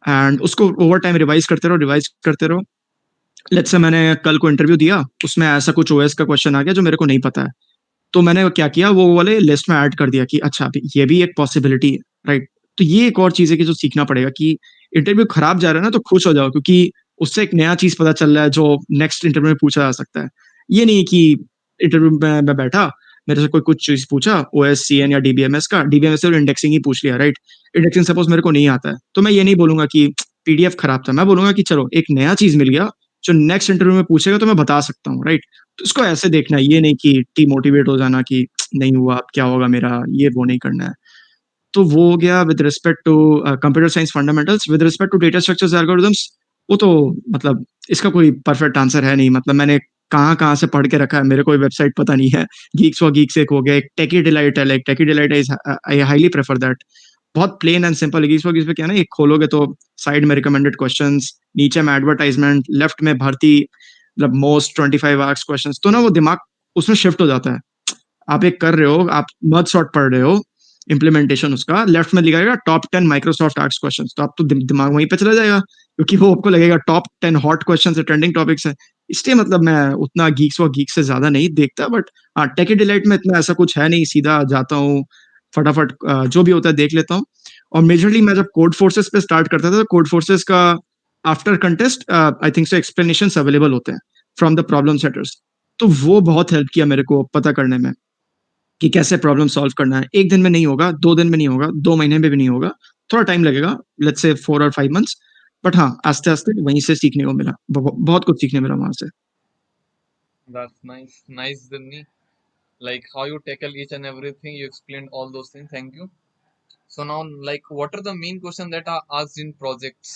एंड उसको ओवर टाइम रिवाइज करते रहो। लेट्स से मैंने कल को इंटरव्यू दिया, उसमें ऐसा कुछ ओएस का क्वेश्चन आ गया जो मेरे को नहीं पता है, तो मैंने क्या किया, वो वाले लिस्ट में ऐड कर दिया कि अच्छा अभी ये भी एक पॉसिबिलिटी है, राइट? तो ये एक और चीज है कि जो सीखना पड़ेगा कि इंटरव्यू खराब जा रहा है ना तो खुश हो जाओ, क्योंकि उससे एक नया चीज पता चल रहा है जो नेक्स्ट इंटरव्यू में पूछा जा सकता है। ये नहीं कि इंटरव्यू में मैं बैठा, मेरे से कोई कुछ चीज पूछा ओएस सी एन या डीबीएमएस का, डीबीएमएस से इंडेक्सिंग ही पूछ लिया, राइट? इंडेक्सिंग सपोज मेरे को नहीं आता है, तो मैं ये नहीं बोलूंगा कि पीडीएफ खराब था, मैं बोलूंगा कि चलो एक नया चीज मिल गया जो नेक्स्ट इंटरव्यू में पूछेगा तो मैं बता सकता हूँ, राइट? तो इसको ऐसे देखना है, ये नहीं कि डिमोटिवेट हो जाना कि नहीं हुआ अब क्या होगा मेरा, ये वो नहीं करना है। तो वो हो गया with respect to computer science fundamentals. With respect to data structures algorithms, वो तो मतलब इसका कोई परफेक्ट आंसर है नहीं, मतलब मैंने कहाँ कहाँ से पढ़ के रखा है, मेरे कोई वेबसाइट पता नहीं है। गीक्स फॉर गीक्स एक हो गया, एक टेकी डिलाइट है, like techie delight is, I highly prefer that. बहुत प्लेन एंड सिंपल है। गीक्स फॉर गीक्स पे क्या है ना, एक खोलोगे तो साइड में रिकमेंडेड क्वेश्चंस, नीचे में एडवर्टाइजमेंट, लेफ्ट में भर्ती, मतलब मोस्ट 25 आवर्स क्वेश्चंस, तो ना वो दिमाग उसमें शिफ्ट हो जाता है। आप एक कर रहे हो, आप मर्ज सॉर्ट पढ़ रहे हो, इम्प्लीमेंटेशन उसका लेफ्ट में लिखा रहेगा टॉप 10 माइक्रोसॉफ्ट आर्ट्स क्वेश्चन, तो आप तो दिमाग वहीं पे चला जाएगा, क्योंकि वो आपको लगेगा टॉप 10 हॉट क्वेश्चन है, ट्रेंडिंग टॉपिक्स है। इसलिए मतलब मैं उतना गीक्स व गीक से ज्यादा नहीं देखता, बट हाँ टेक डिलाइट में इतना ऐसा कुछ है नहीं, सीधा जाता हूँ फटाफट, जो भी होता है देख लेता हूँ। और मेजरली मैं जब कोड फोर्सेस पे स्टार्ट करता था, तो कोड फोर्सेस का after contest I think so explanation available होते हैं फ्रॉम द प्रॉब्लम सेटर्स, तो वो बहुत हेल्प किया मेरे को पता करने में कि कैसे प्रॉब्लम सॉल्व करना है। एक दिन में नहीं होगा, 2 दिन में नहीं होगा, 2 महीने में भी नहीं होगा, थोड़ा टाइम लगेगा, लेट्स से 4 और 5 मंथ्स। बट हाँ, आस्ते आस्ते वहीं से सीखने को मिला, बहुत कुछ सीखने मिला वहां से। That's nice, nice, Dhani. Like how you tackle each and everything, you explained all those things. Thank you. So now, like, what are the main questions that are asked in projects?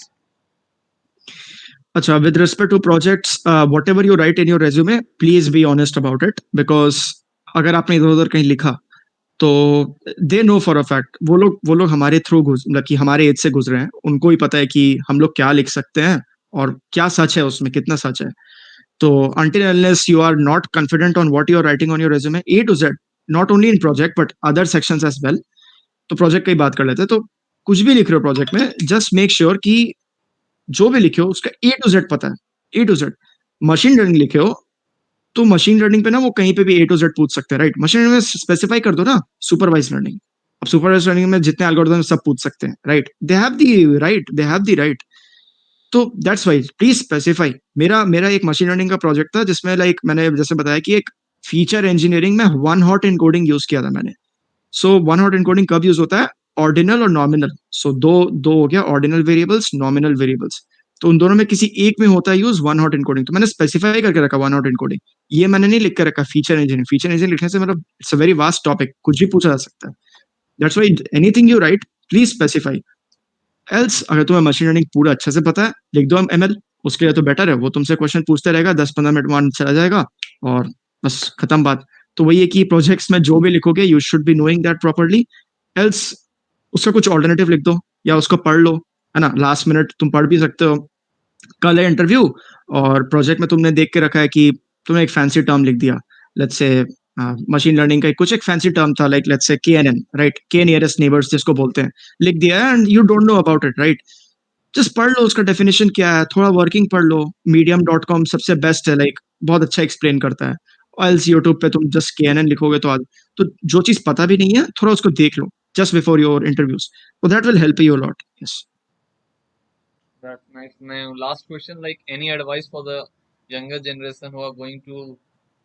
अच्छा, with respect to projects, whatever you write in your resume, please be honest about it, because अगर आपने इधर उधर कहीं लिखा तो they know for a fact, वो लोग हमारे थ्रू मतलब कि हमारे एज से गुजरे हैं, उनको ही पता है कि हम लोग क्या लिख सकते हैं और क्या सच है उसमें, कितना सच है। तो until unless you are not confident on what you are writing on your resume, A to Z, not only in project but other sections as well, तो प्रोजेक्ट की बात कर लेते हैं। तो कुछ भी लिख रहे हो प्रोजेक्ट में, जस्ट मेक श्योर कि जो भी लिखे हो उसका A to Z पता है, A to Z। Machine learning लिखे हो तो मशीन लर्निंग पे ना वो कहीं पे भी A to Z पूछ सकते हैं, राइट? मशीन लर्निंग में स्पेसिफाई कर दो ना, सुपरवाइज लर्निंग। अब सुपरवाइज लर्निंग में जितने एल्गोरिथम सब पूछ सकते हैं, right? They have the right. तो दैट्स वाई प्लीज स्पेसिफाई। मेरा मेरा एक मशीन लर्निंग का प्रोजेक्ट था जिसमें लाइक मैंने जैसे बताया कि एक फीचर इंजीनियरिंग में वन हॉट एनकोडिंग यूज किया था मैंने। सो वन हॉट एनकोडिंग कब यूज होता है? ऑर्डिनल और नॉमिनल। सो दो दो हो गया, ऑर्डिनल वेरिएबल्स, नॉमिनल वेरिएबल्स। तो उन दोनों में किसी एक में होता है यूज वन हॉट एनकोडिंग, तो मैंने स्पेसिफाई करके रखा वन हॉट एनकोडिंग। ये मैंने नहीं लिख कर रखा फीचर इंजीनियरिंग। फीचर इंजीनियरिंग लिखने से मतलब it's a very vast topic, कुछ भी पूछा जा सकता है। That's why anything you right, please specify. Else अगर तुम्हें मशीन लर्निंग पूरा अच्छे से पता है, लिख दो एमएल, उसके लिए तो बेटर है, वो तुमसे क्वेश्चन पूछते रहेगा, 10-15 मिनट वन चला जाएगा और बस खत्म बात। तो वही है कि प्रोजेक्ट्स में जो भी लिखोगे you should be knowing that properly. Else उसका कुछ ऑल्टरनेटिव लिख दो या उसको पढ़ लो, है ना? लास्ट मिनट तुम पढ़ भी सकते हो। कल है इंटरव्यू और प्रोजेक्ट में तुमने देख के रखा है कि तुमने एक फैंसी टर्म लिख दिया, लेट्स से मशीन लर्निंग का कुछ एक फैंसी टर्म था, like let's say KNN, right? के नियरेस्ट नेबर्स जिसको बोलते हैं, लिख दिया and you don't know about it, right? Just पढ़ लो उसका डेफिनेशन क्या है, थोड़ा वर्किंग पढ़ लो। medium.com सबसे बेस्ट है, लाइक बहुत अच्छा एक्सप्लेन करता है। एल्स यूट्यूब पे तुम जस्ट KNN लिखोगे तो तो जो चीज पता भी नहीं है थोड़ा उसको देख लो just before your interviews, so that will help you a lot. Yes. That's nice. Now, last question, like any advice for the younger generation who are going to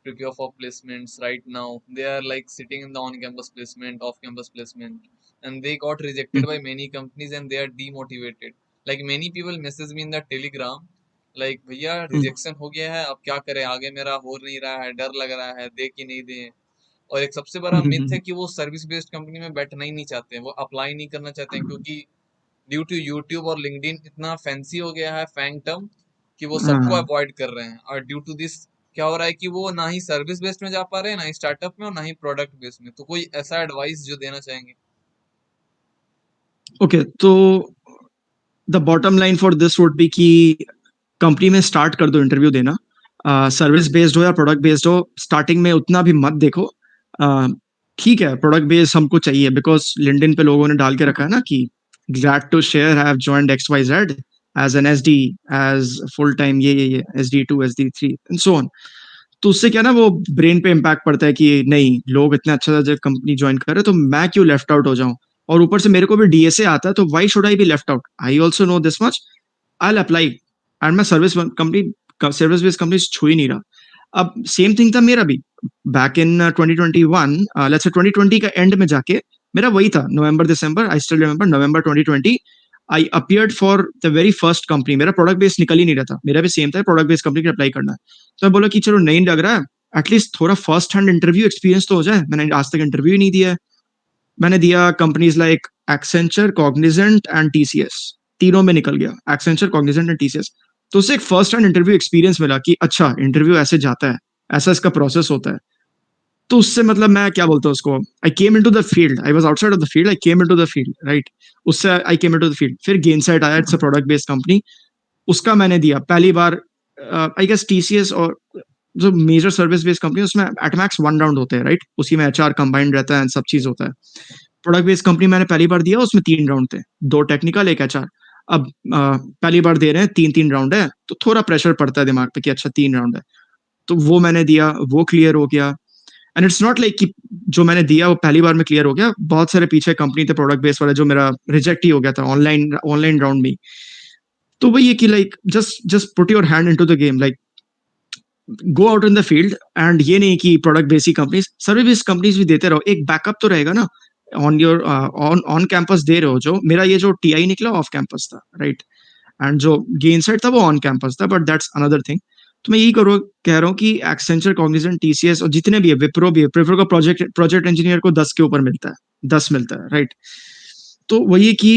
prepare for placements right now? They are like sitting in the on-campus placement, off-campus placement, and they got rejected by Mhm. many companies and they are demotivated. Like many people message me in the Telegram, like भैया Mhm. Rejection हो गया है, अब क्या करें, आगे मेरा हो नहीं रहा है, डर लग रहा है, दे कि नहीं दे। और एक सबसे बड़ा मिथ है कि वो सर्विस बेस्ड कंपनी में बैठना ही नहीं चाहते हैं, वो अप्लाई नहीं करना चाहते हैं, क्योंकि ड्यू टू यूट्यूब और लिंक्डइन इतना फैंसी हो गया है फैंग टर्म कि वो सबको हाँ। अवॉइड कर रहे हैं। और ड्यू टू दिस क्या हो रहा है कि वो ना ही सर्विस बेस्ड में जा पा रहे हैं, ना ही स्टार्टअप में, और ना ही प्रोडक्ट बेस्ड में। तो कोई ऐसा एडवाइस जो देना चाहेंगे? ओके, तो the bottom line for this would be कि कंपनी में स्टार्ट कर दो इंटरव्यू देना। सर्विस बेस्ड हो या प्रोडक्ट बेस्ड हो, स्टार्टिंग में उतना भी मत देखो। ठीक है, प्रोडक्ट बेस्ड हमको चाहिए बिकॉज लिंक्डइन पे लोगों ने डाल के रखा है ना कि glad to share have joined X Y Z as an S D, as full time ये SD2 SD3 and so on. तो उससे क्या ना, वो ब्रेन पे इम्पैक्ट पड़ता है कि नहीं, लोग इतना अच्छा जब कंपनी ज्वाइन कर रहे हैं तो मैं क्यों लेफ्ट आउट हो जाऊं। और ऊपर से मेरे को भी DSA आता है, तो why should I be left out, I also know this much, I apply. And मैं सर्विस बेस्ड कंपनी छू ही नहीं रहा। अब सेम थिंग था मेरा भी बैक इन 2021, लेट्स से 2020 का एंड में जाके मेरा वही था, नवंबर दिसंबर, I still remember November 2020 I appeared for the very first company. मेरा प्रोडक्ट बेस्ड निकल ही नहीं रहा था, मेरा भी सेम था, प्रोडक्ट बेस्ड कंपनी का अप्लाई करना है। तो मैं बोला कि चलो नहीं लग रहा है, एटलीस्ट थोड़ा फर्स्ट हैंड इंटरव्यू एक्सपीरियंस तो हो जाए। मैंने आज तक इंटरव्यू ही नहीं दिया है। मैंने दिया companies like Accenture, Cognizant and TCS, तीनों में निकल गया, एक्सेंचर, कॉग्निजेंट एंड TCS। तो उससे एक फर्स्ट हैंड इंटरव्यू एक्सपीरियंस मिला कि अच्छा इंटरव्यू ऐसे जाता है, ऐसा इसका प्रोसेस होता है। तो उससे मतलब मैं क्या बोलता हूँ उसको, I came into the field, I was outside of the field, I came into the field, right. उससे I came into the field. फिर गेन साइड आया, it's a product based company, उसका मैंने दिया पहली बार। I guess TCS और जो major service based company, उसमें एट मैक्स 1 राउंड होते हैं, राइट। उसी में HR कंबाइंड रहता है, सब चीज होता है। प्रोडक्ट बेस्ड कंपनी मैंने पहली बार दिया, उसमें 3 राउंड थे, 2 टेक्निकल, एक HR। अब पहली बार दे रहे हैं, 3-3 राउंड है, तो थोड़ा प्रेशर पड़ता है दिमाग पे कि अच्छा 3 राउंड है। तो वो मैंने दिया, वो क्लियर हो गया। एंड इट्स नॉट लाइक कि जो मैंने दिया वो पहली बार में क्लियर हो गया, बहुत सारे पीछे कंपनी थे प्रोडक्ट बेस्ड वाले जो मेरा रिजेक्ट ही हो गया था ऑनलाइन ऑनलाइन राउंड में। तो वही है कि like just just put your hand into the game, like go out in the field. And ये नहीं कि product based companies, service based companies भी देते रहो, एक बैकअप तो रहेगा ना। On your on on campus दे रहे हो, जो मेरा ये जो TI निकला ऑफ कैंपस था, राइट। एंड जो गेन साइड था वो ऑन कैंपस था, बट दैट्स अनदर थिंग। तो मैं यही कह रहा हूँ कि एक्सेंचर, कॉग्निजेंट, TCS और जितने भी है, विप्रो भी है, विप्रो का प्रोजेक्ट प्रोजेक्ट इंजीनियर को 10 के ऊपर मिलता है, 10 मिलता है, राइट। तो वही कि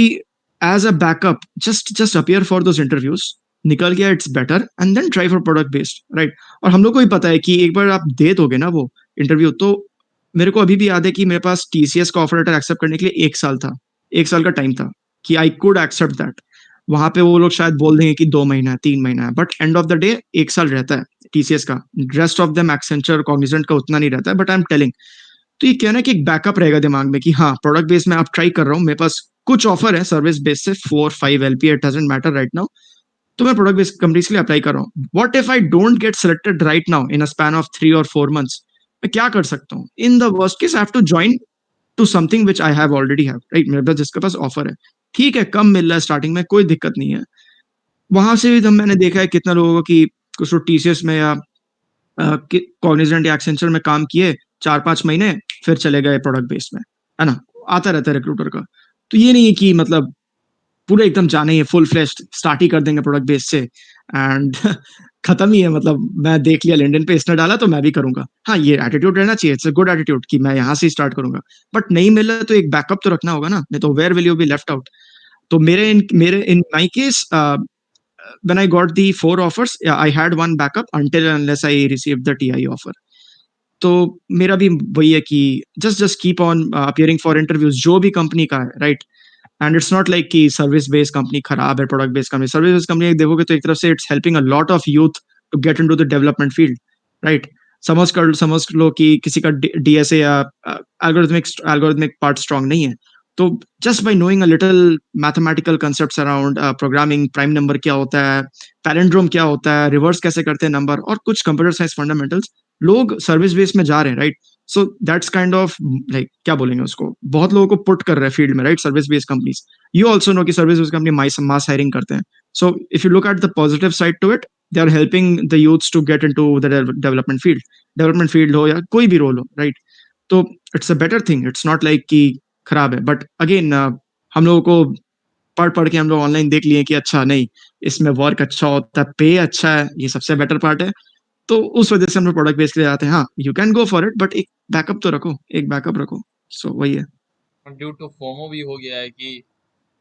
as a backup just appear for those interviews, निकल गया it's better, and then try for product based, right. और हम लोग को ही पता है कि एक बार आप दे दोगे ना वो इंटरव्यू, तो मेरे को अभी भी याद है कि मेरे पास TCS का ऑफर लेटर एक्सेप्ट करने के लिए 1 साल था, 1 साल का टाइम था कि आई कुड एक्सेप्ट दैट। वहां पे वो लोग शायद बोल देंगे कि 2 महीना है, 3 महीना है, but end of the day 1 साल रहता है TCS का। Rest of them Accenture, Cognizant का उतना नहीं रहता है, बट आई एम टेलिंग। तो ये कहना कि एक बैकअप रहेगा दिमाग में कि हाँ, प्रोडक्ट बेस में आप ट्राई कर रहा हूँ, मेरे पास कुछ ऑफर है सर्विस बेस से, 4-5 LP, it doesn't matter right now. तो मैं प्रोडक्ट बेस्ड कंपनीज के लिए अप्लाई कर रहा हूँ। What if I don't get selected right now in a span of 3 और 4 मंथ्स? मैं क्या कर सकता हूँ? In the worst case I have to join to something which I have already have, right. मेरे पास जिसके पास ऑफर है, ठीक है, कम मिल रहा है स्टार्टिंग में, कोई दिक्कत नहीं है। वहां से भी मैंने देखा है कितना लोगों को कि कुछ लोग TCS में या कॉग्निजेंट या एक्सेंचर में काम किए 4-5 महीने, फिर चले गए प्रोडक्ट बेस में, है ना। आता रहता है रिक्रूटर का। तो ये नहीं है कि मतलब पूरे एकदम जाने ही फुल फ्लेश स्टार्ट ही कर देंगे प्रोडक्ट बेस से एंड खत्म ही है। मतलब मैं देख लिया लिंक्डइन पे इसने डाला तो मैं भी करूंगा। हाँ, ये एटीट्यूड रहना चाहिए, इट्स अ गुड एटीट्यूड कि मैं यहाँ से स्टार्ट करूंगा। बट नहीं मिला तो एक बैकअप तो रखना होगा ना, नहीं तो where will you be left out. तो मेरे in my case, when I got the 4 offers, yeah, I had one backup until and unless I received the TI offer. तो मेरा भी वही है कि just keep on appearing for interviews, जो भी कंपनी का है, right. And it's not like कि सर्विस बेस्ड कंपनी खराब है, product based company, service based company देखोगे तो एक तरफ से it's helping a lot of youth to get into the development field, right. समझ लो कि किसी का DSA या एल्गोरिथमिक पार्ट स्ट्रांग नहीं है, तो just by knowing a little mathematical concepts around programming, prime number क्या होता है, पैलिंड्रोम क्या होता है, रिवर्स कैसे करते हैं नंबर, और कुछ कंप्यूटर साइंस फंडामेंटल्स, लोग सर्विस बेस में जा रहे हैं, right. So that's kind of like क्या बोलेंगे उसको, बहुत लोगों को पुट कर रहे हैं फील्ड में, right, service based companies. You also know कि service based company mass hiring करते हैं। So if you look at the positive side to it, they are helping the youths to get into the development field हो या कोई भी role हो, right. तो it's a better thing, it's not like कि खराब है। बट अगेन हम लोगों को पढ़ पढ़ के हम लोग ऑनलाइन देख लिए कि अच्छा नहीं, इसमें वर्क अच्छा होता है, पे अच्छा है, ये सबसे बेटर पार्ट है। तो उस वजह से हम लोग प्रोडक्ट बेस्ड के लिए जाते हैं। हाँ, you can go for it but एक बैकअप तो रखो, एक बैकअप रखो। सो वही है। ड्यू टू फोमो भी हो गया है कि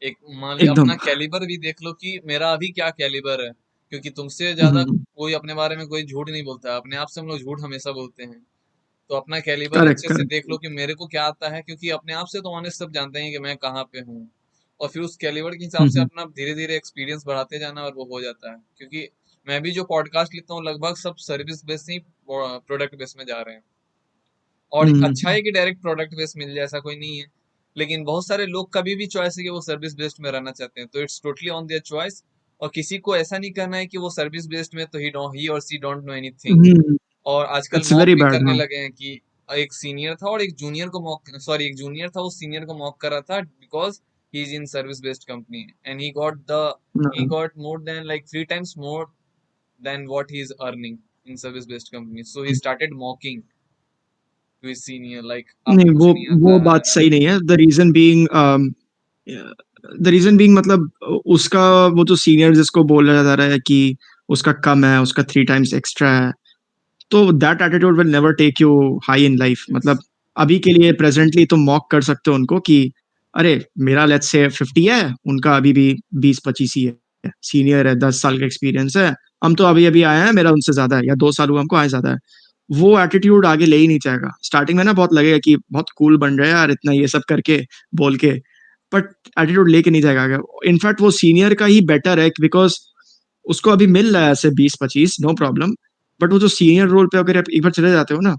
एक मान लिया एकदम। अपना कैलिबर भी देख लो कि मेरा अभी क्या कैलिबर है, क्योंकि तुमसे हुँ, ज्यादा हुँ, हुँ। कोई अपने बारे में कोई झूठ नहीं बोलता है, अपने आप से हम लोग झूठ हमेशा बोलते हैं। तो अपना कैलिबर करेक्ट, अच्छे से देख लो करेक्ट। कि मेरे को क्या आता है, क्योंकि अपने आप से तो ऑनेस्ट सब जानते हैं कि मैं कहाँ पे हूँ। और फिर उस कैलिबर के हिसाब हुँ, से हुँ। अपना धीरे धीरे एक्सपीरियंस बढ़ाते जाना और वो हो जाता है, क्योंकि मैं भी जो पॉडकास्ट लेता हूँ लगभग सब सर्विस बेस ही प्रोडक्ट बेस में जा रहे हैं। और हुँ, हुँ, अच्छा हुँ। है कि डायरेक्ट प्रोडक्ट बेस्ड मिल जाए, ऐसा कोई नहीं है। लेकिन बहुत सारे लोग कभी भी चॉइस है कि वो सर्विस बेस्ड में रहना चाहते हैं, तो it's totally on their choice. और किसी को ऐसा नहीं करना है कि वो सर्विस बेस्ड में तो ही और सी डोंट नो एनीथिंग। हुँ, और आजकल इट्स मॉक वेरी भी बैड करने हाँ। लगे हैं कि एक सीनियर था और एक जूनियर को मॉक, सॉरी एक जूनियर था वो सीनियर को मॉक कर रहा था because he is in service based company and he हाँ, got more than like 3 times more than what he is earning in service based company, so he हुँ। Started mocking to his senior like नहीं, आपको कुछ नहीं वो आता बात है। सही नहीं है। द रीज़न बीइंग मतलब उसका वो जो सीनियर जिसको बोला जा रहा है कि उसका कम है, उसका 3 टाइम्स एक्स्ट्रा है, तो that attitude will never take you high in life. मतलब यस। अभी के लिए प्रेजेंटली तुम मॉक कर सकते हो उनको कि अरे मेरा लेट्स से 50 है, उनका अभी भी 20-25 ही है, सीनियर है, 10 साल का एक्सपीरियंस है, हम तो अभी-अभी आए हैं, मेरा उनसे ज़्यादा है या 2 साल हुआ हमको आए ज़्यादा है। वो एटीट्यूड आगे ले ही नहीं जाएगा। स्टार्टिंग में ना बहुत लगेगा कि बहुत कूल बन रहे हैं यार इतना ये सब करके, बोल के, बट एटीट्यूड लेके नहीं जाएगा आगे। इनफैक्ट वो सीनियर का ही बेटर है बिकॉज़ उसको अभी मिल रहा है ऐसे 20-25 नो प्रॉब्लम, बट वो जो सीनियर रोल पे अगर आप एक बार चले जाते हो ना,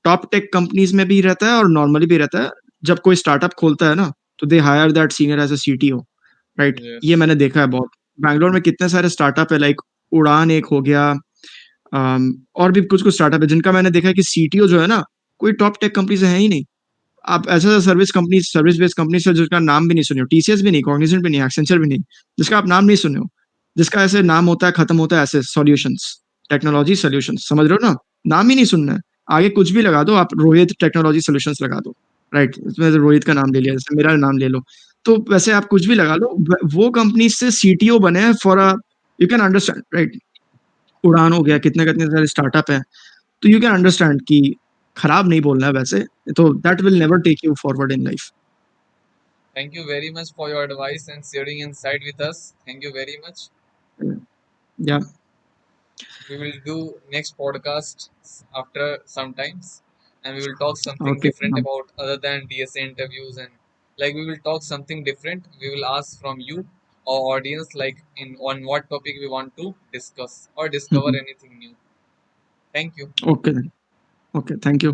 टॉप टेक कंपनीज़ में भी रहता है और नॉर्मली भी रहता है। जब कोई स्टार्टअप खोलता है ना, तो they hire that senior as a CTO, right? Yes. ये मैंने देखा है बहुत। बैंगलोर में कितने सारे स्टार्टअप है लाइक उड़ान एक हो गया, और भी कुछ-कुछ स्टार्टअप है जिनका मैंने देखा है कि सीटीओ जो है ना, कोई टॉप टेक कंपनी से है ही नहीं। आप ऐसा सर्विस बेस्ड कंपनी से जिसका नाम भी नहीं सुने हो, टीसीएस भी नहीं, कॉग्निजेंट भी नहीं, एक्सेंचर भी नहीं, जिसका आप नाम नहीं सुने हो, जिसका ऐसे नाम होता है, खत्म होता है ऐसे सॉल्यूशंस, टेक्नोलॉजी सॉल्यूशंस, समझ रहे हो ना? नाम ही नहीं सुनना है। आगे कुछ भी लगा दो, आप रोहित टेक्नोलॉजी सॉल्यूशंस लगा दो, राइट? इसमें से रोहित का नाम ले लिया, जैसे मेरा नाम ले लो। तो वैसे आप कुछ भी लगा लो, वो कंपनी से सीटीओ बने हैं for a you can understand, right? उड़ान हो गया, कितने-कितने सारे स्टार्टअप हैं। तो यू कैन अंडरस्टैंड कि खराब नहीं बोलना है वैसे, तो that will never take you forward in life. Thank you very much for your advice and sharing insight with us. Thank you very much. या We will do next podcast after some times, and we will talk something okay, different हाँ, about other than DSA interviews, and like we will talk something different. We will ask from you, our audience, like in on what topic we want to discuss or हुँ, discover हुँ, anything new. Thank you. Okay then, okay, thank you.